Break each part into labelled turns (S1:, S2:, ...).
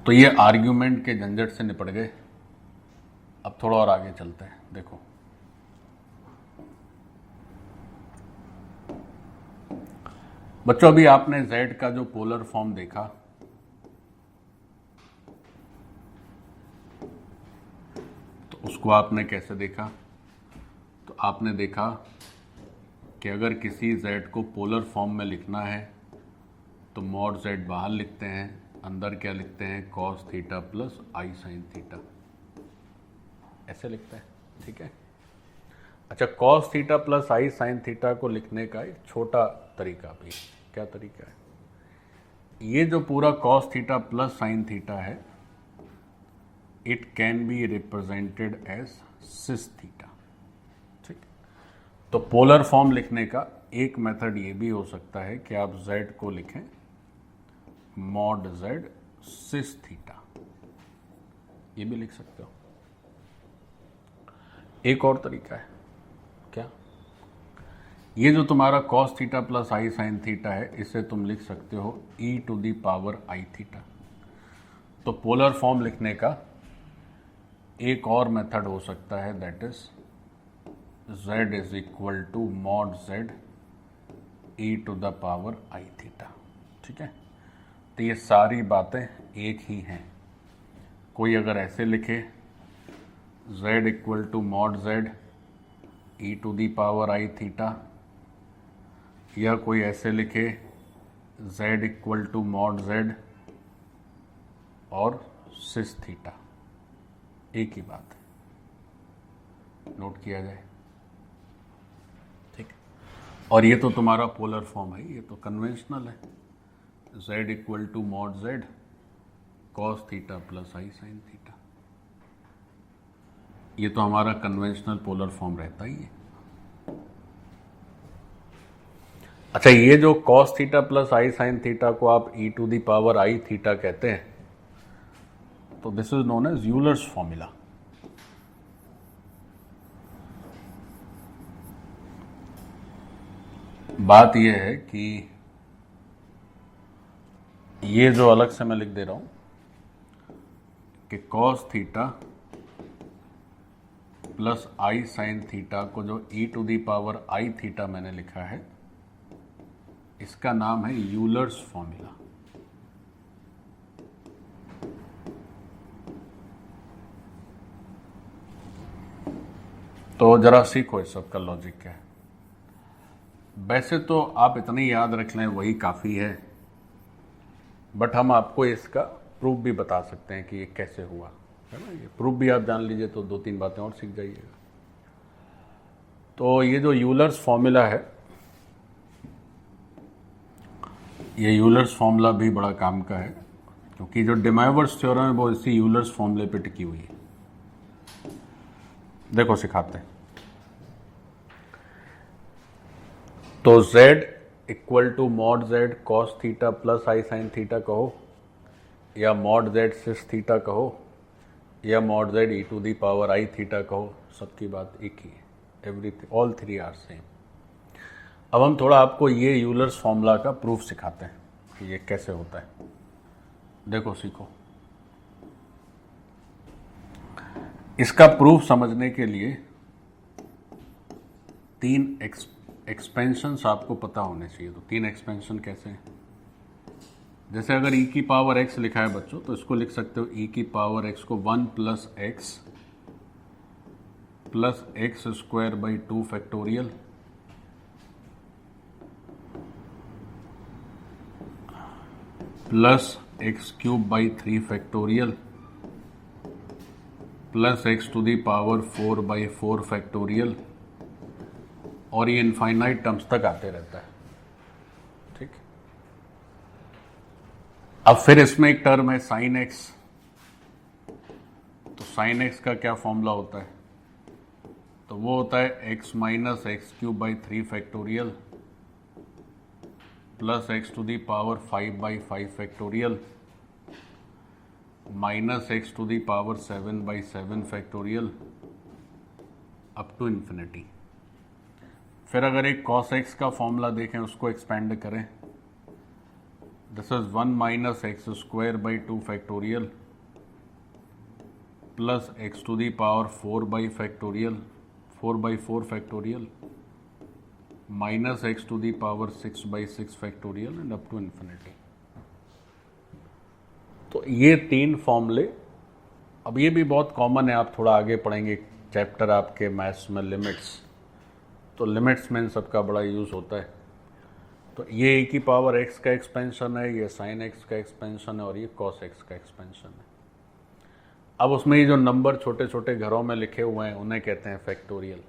S1: तो ये आर्ग्यूमेंट के झंझट से निपट गए। अब थोड़ा और आगे चलते हैं। देखो, बच्चों अभी आपने z का जो पोलर फॉर्म देखा, तो उसको आपने कैसे देखा? तो आपने देखा कि अगर किसी z को पोलर फॉर्म में लिखना है तो मॉड z बाहर लिखते हैं, अंदर क्या लिखते हैं? cos theta plus i sine theta, ऐसे लिखते हैं। ठीक है। अच्छा, cos theta plus i sine theta को लिखने का एक छोटा तरीका भी। क्या तरीका है? ये जो पूरा cos theta plus sine theta है, it can be represented as cis theta. ठीक। तो पोलर फॉर्म लिखने का एक मेथड ये भी हो सकता है कि आप z को लिखें मॉड z सिस थीटा, ये भी लिख सकते हो। एक और तरीका है। क्या? ये जो तुम्हारा cos theta plus i sine theta है, इसे तुम लिख सकते हो e to the power I theta. तो पोलर फॉर्म लिखने का एक और मेथड हो सकता है, that is z is equal to mod z e to the power I theta. ठीक है। तो ये सारी बातें एक ही हैं। कोई अगर ऐसे लिखे z equal to mod z e to the power I theta, या कोई ऐसे लिखे z equal to mod z और सिस थीटा, एक ही बात है। नोट किया जाए। ठीक। और ये तो तुम्हारा पोलर फॉर्म है, ये तो कन्वेंशनल है। z equal to mod z cos theta plus i sine theta, ये तो हमारा कन्वेंशनल पोलर फॉर्म रहता ही है। अच्छा, ये जो cos theta plus i sine theta को आप e to the power I theta कहते हैं, तो this is known as Euler's formula. बात यह है कि ये जो अलग से मैं लिख दे रहा हूं कि cos theta plus i sine theta को जो e to the power I theta मैंने लिखा है, इसका नाम है यूलर्स फॉर्मूला। तो जरा सीखो इस सब का लॉजिक क्या है। वैसे तो आप इतनी याद रख लें वही काफ़ी है, बट हम आपको इसका प्रूफ भी बता सकते हैं कि ये कैसे हुआ, है ना। ये प्रूफ भी आप जान लीजिए तो दो तीन बातें और सीख जाइएगा। तो ये जो यूलर्स फॉर्मूला है, ये यूलर्स फॉर्मूला भी बड़ा काम का है, क्योंकि जो डिमाइवर्स थ्योरम है वो इसी यूलर्स फॉर्मूले पे टिकी हुई है। देखो सिखाते हैं। तो z equal to mod z cos theta plus i sine theta कहो, या मॉड z सिस थीटा कहो, या mod z e to the power I theta कहो, सबकी बात एक ही है। Everything, all three are same. अब हम थोड़ा आपको ये यूलर्स फॉर्मूला का प्रूफ सिखाते हैं कि ये कैसे होता है। देखो सीखो। इसका प्रूफ समझने के लिए तीन एक्सपेंशंस आपको पता होने चाहिए। तो तीन एक्सपेंशन कैसे हैं? जैसे अगर e की पावर x लिखा है बच्चों, तो इसको लिख सकते हो e की पावर x को 1 plus x square by 2 factorial plus x cube by 3 factorial plus x to the power 4 by 4 factorial, और ये इनफाइनाइट टर्म्स तक आते रहता है। ठीक। अब फिर इसमें एक टर्म है साइन एक्स। तो साइन एक्स का क्या फॉर्मूला होता है? तो वो होता है x minus x cube by 3 factorial plus x to the power 5 by 5 factorial minus x to the power 7 by 7 factorial up to infinity. फिर अगर एक cos x का फॉर्मूला देखें, उसको एक्सपेंड करें, this is 1 minus x square by 2 factorial plus x to the power 4 by factorial 4 by 4 factorial minus x to the power 6 by 6 factorial and up to infinity. तो ये 3 फॉर्मूले, अब ये भी बहुत कॉमन है, आप थोड़ा आगे पढ़ेंगे चैप्टर आपके मैथ्स में लिमिट्स, तो लिमिट्स में इन सबका बड़ा यूज़ होता है। तो ये e की पावर x का एक्सपेंशन है, ये sin x का एक्सपेंशन है और ये cos x का एक्सपेंशन है। अब उसमें ये जो नंबर छोटे छोटे घरों में लिखे हुए हैं उन्हें कहते हैं फैक्टोरियल,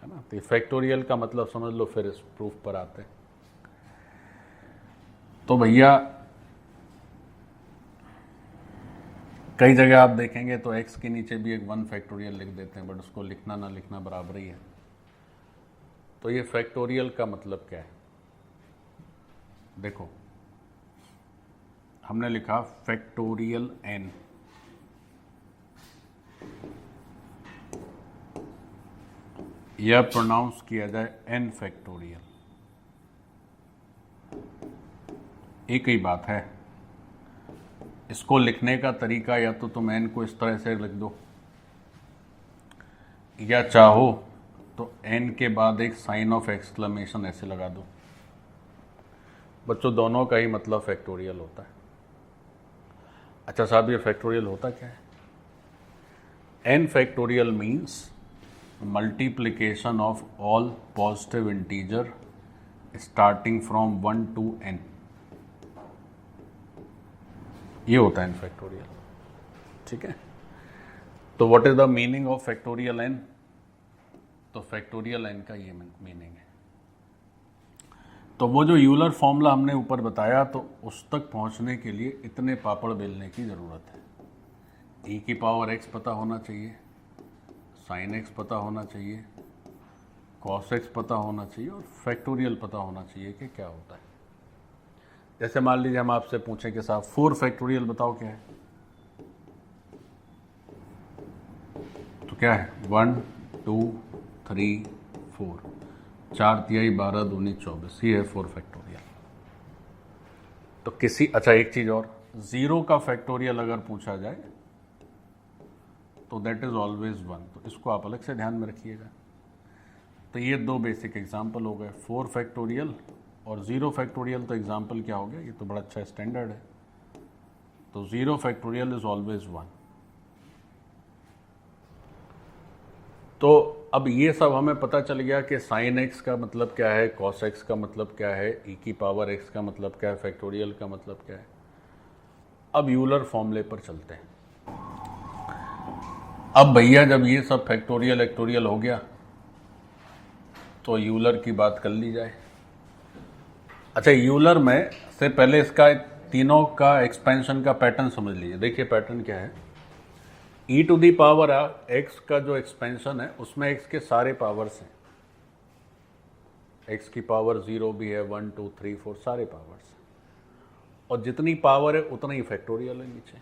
S1: है ना। तो फैक्टोरियल का मतलब समझ लो, फिर इस प्रूफ पर आते हैं। तो भैया कई जगह आप देखेंगे तो x के नीचे भी एक 1 फैक्टोरियल लिख देते हैं, बट उसको लिखना ना लिखना बराबर ही है। तो ये फैक्टोरियल का मतलब क्या है, देखो हमने लिखा फैक्टोरियल n, यह प्रोनाउंस किया जाए n फैक्टोरियल, एक ही बात है। इसको लिखने का तरीका या तो तुम n को इस तरह से लिख दो, या चाहो तो n के बाद एक साइन ऑफ एक्सक्लेमेशन ऐसे लगा दो। बच्चों दोनों का ही मतलब फैक्टोरियल होता है। अच्छा साहब, ये फैक्टोरियल होता क्या है? n factorial means multiplication of all positive integer starting from 1 to n, ये होता है n फैक्टोरियल, ठीक है। तो what is the meaning of factorial n? तो फैक्टोरियल n का ये मीनिंग है। तो वो जो यूलर फॉर्मूला हमने ऊपर बताया, तो उस तक पहुंचने के लिए इतने पापड़ बेलने की ज़रूरत है। e की पावर x पता होना चाहिए, sin x पता होना चाहिए, cos x पता होना चाहिए और फैक्टोरियल पता होना चाहिए कि क्या होता है। जैसे मान लीजिए हम आपसे पूछें कि साहब 4 फैक्टोरियल बताओ क्या है, तो क्या है? 1 2 3 4, 4 तिहाई 12 दूनी 24, ये है 4 फैक्टोरियल। तो किसी, अच्छा एक चीज और, 0 का फैक्टोरियल अगर पूछा जाए तो दैट इज ऑलवेज 1, तो इसको आप अलग से ध्यान में रखिएगा। तो ये 2 बेसिक एग्जाम्पल हो गए, 4 फैक्टोरियल और 0 फैक्टोरियल। तो एग्जाम्पल क्या हो गया, ये तो बड़ा अच्छा स्टैंडर्ड है। तो 0 फैक्टोरियल इज ऑलवेज 1। तो अब ये सब हमें पता चल गया कि साइन x का मतलब क्या है, cos x का मतलब क्या है, e की पावर x का मतलब क्या है, फैक्टोरियल का मतलब क्या है। अब यूलर फॉर्मूले पर चलते हैं। अब भैया जब ये सब फैक्टोरियल एक्टोरियल हो गया तो यूलर की बात कर ली जाए। अच्छा, यूलर में से पहले इसका तीनों का एक्सपेंशन का पैटर्न समझ लीजिए। देखिए पैटर्न क्या है, e to the power x का जो एक्सपेंशन है उसमें x के सारे पावर्स हैं, x की पावर 0 भी है, 1 2 3 4 सारे पावर्स हैं, और जितनी पावर है उतना ही फैक्टोरियल है नीचे।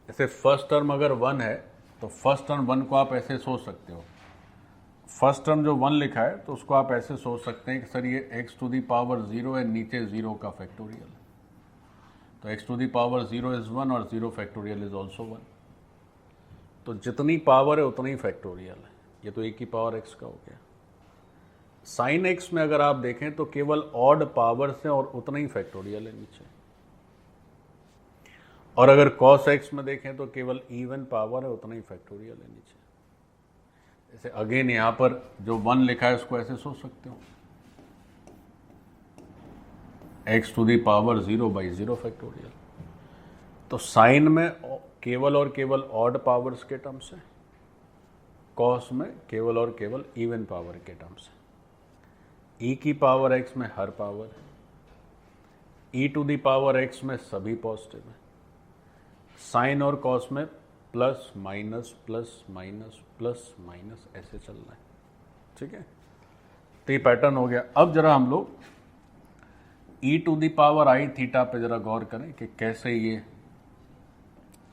S1: जैसे फर्स्ट टर्म अगर 1 है तो फर्स्ट टर्म 1 को आप ऐसे सोच सकते हो, फर्स्ट टर्म जो 1 लिखा है तो उसको आप ऐसे सोच सकते हैं कि सर ये x टू दी पावर 0 है, नीचे 0 का फैक्टोरियल, तो x to the power 0 is 1 और 0 फैक्टोरियल इज ऑल्सो 1। तो जितनी पावर है उतना ही फैक्टोरियल है। ये तो e की पावर x का हो गया। साइन x में अगर आप देखें तो केवल ऑड पावर्स हैं और उतना ही फैक्टोरियल है नीचे, और अगर cos x में देखें तो केवल इवन पावर है, उतना ही फैक्टोरियल है नीचे। जैसे अगेन यहां पर जो 1 लिखा है उसको ऐसे सोच सकते हो, x to the power 0 by 0 factorial. तो साइन में केवल और केवल ऑड पावर्स के टर्म्स है, कॉस में केवल और केवल इवन पावर के टर्म्स है। e की पावर x में हर पावर है, e to the power x में सभी पॉजिटिव है, साइन और कॉस में plus minus plus minus plus minus ऐसे चल रहा है, ठीक है। तो ये पैटर्न हो गया। अब जरा हम लोग e to the power i थीटा पे जरा गौर करें कि कैसे ये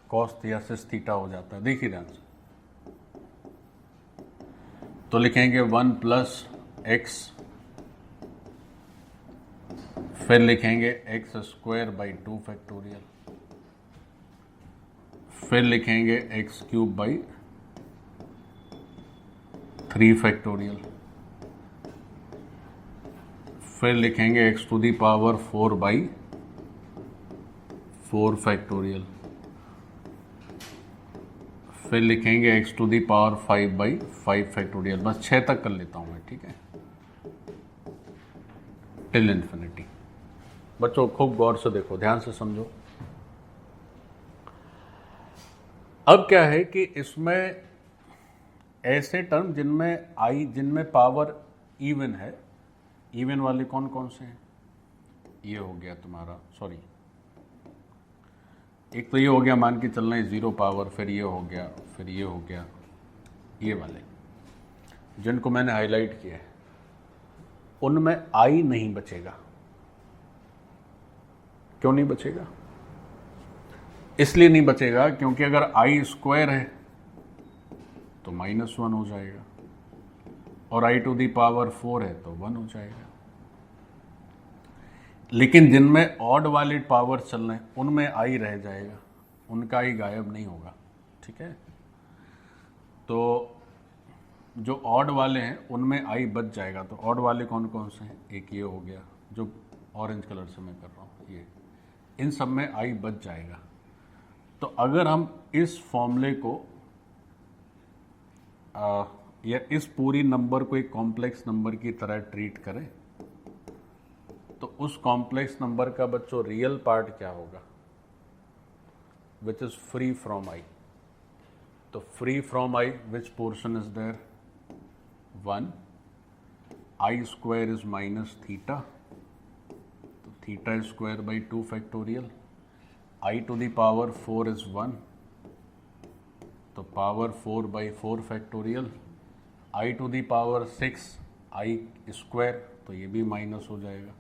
S1: कॉस या सिस थीटा हो जाता है। देखिए ध्यान से, तो लिखेंगे 1 प्लस x, फिर लिखेंगे x स्क्वायर बाई 2 फैक्टोरियल, फिर लिखेंगे x क्यूब बाई 3 फैक्टोरियल, फिर लिखेंगे x to the power 4 by 4 factorial, फिर लिखेंगे x to the power 5 by 5 factorial. बस 6 तक कर लेता हूं मैं, ठीक है, टिल इन्फिनिटी। बच्चों खूब गौर से देखो, ध्यान से समझो। अब क्या है कि इसमें ऐसे टर्म जिनमें पावर इवन है, इवन वाले कौन कौन से हैं? ये हो गया तुम्हारा, सॉरी, एक तो ये हो गया, मान के चलना है 0 पावर, फिर ये हो गया, फिर ये हो गया, ये वाले जिनको मैंने हाईलाइट किया है, उनमें आई नहीं बचेगा। क्यों नहीं बचेगा? इसलिए नहीं बचेगा क्योंकि अगर आई स्क्वायर है तो -1 हो जाएगा, और आई टू दी पावर 4 है तो 1 हो जाएगा। लेकिन जिनमें ऑड वाले पावर चल रहे हैं उनमें आई रह जाएगा, उनका आई गायब नहीं होगा, ठीक है। तो जो ऑड वाले हैं उनमें आई बच जाएगा। तो ऑड वाले कौन कौन से हैं? एक ये हो गया जो ऑरेंज कलर से मैं कर रहा हूँ, ये, इन सब में आई बच जाएगा। तो अगर हम इस फॉर्मूले को या इस पूरी नंबर को एक कॉम्प्लेक्स नंबर की तरह ट्रीट करें तो उस कॉम्प्लेक्स नंबर का बच्चों रियल पार्ट क्या होगा? Which is free from i. तो free from i which portion is there? 1। I square is minus theta, तो theta square by 2 factorial. I to the power 4 is 1, तो power 4 by 4 factorial. I to the power 6 i square, तो ये भी minus हो जाएगा।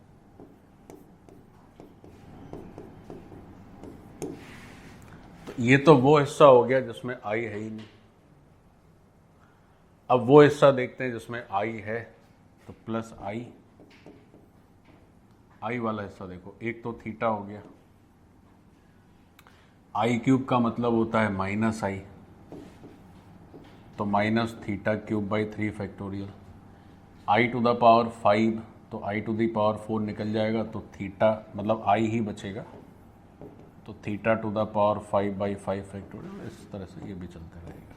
S1: तो ये तो वो हिस्सा हो गया जिसमें आई है ही नहीं। अब वो हिस्सा देखते हैं जिसमें आई है, तो प्लस आई, आई वाला हिस्सा देखो, एक तो थीटा हो गया, आई क्यूब का मतलब होता है माइनस आई, तो minus theta cube by 3 factorial. I to the power 5, तो आई टू द पावर 4 निकल जाएगा, तो थीटा मतलब आई ही बचेगा, तो theta two the power 5 by 5 factorial. इस तरह से ये भी चलते रहेगा,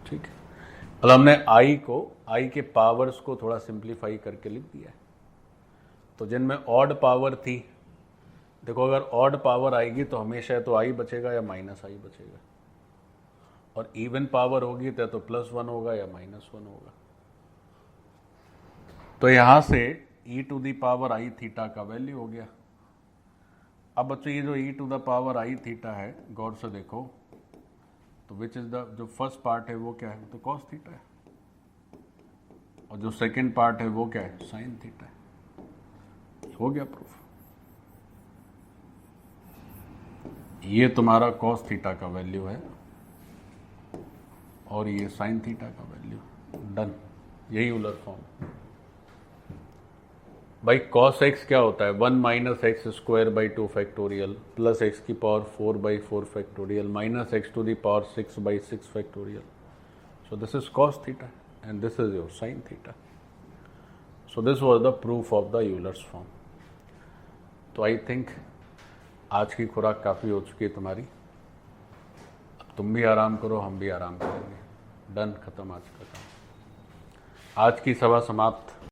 S1: ठीक है। मतलब हमने आई के पावर्स को थोड़ा सिंप्लीफाई करके लिख दिया है। तो जिनमें ऑड पावर थी, देखो अगर ऑड पावर आएगी तो हमेशा तो आई बचेगा या माइनस आई बचेगा, और इवन पावर होगी तो +1 होगा या -1 होगा। तो यहां से e to the power I theta का वैल्यू हो गया। अब बच्चों ये जो e to the power I theta है, गौर से देखो, तो विच इज द, जो फर्स्ट पार्ट है वो क्या है? तो कॉस थीटा है, और जो सेकंड पार्ट है वो क्या है? साइन थीटा है। हो गया प्रूफ। ये तुम्हारा कॉस थीटा का वैल्यू है और ये साइन थीटा का वैल्यू। डन। यही यूलर फॉर्म। भाई कॉस एक्स क्या होता है? 1 minus x square by 2 factorial plus x की power 4 by 4 factorial minus x to the power 6 by 6 factorial. So this is cos theta and this is your sine theta. So this was the proof of the Euler's form. तो I think आज की खुराक काफ़ी हो चुकी है तुम्हारी। अब तुम भी आराम करो, हम भी आराम करेंगे। डन, खत्म आज का काम। आज की सभा समाप्त।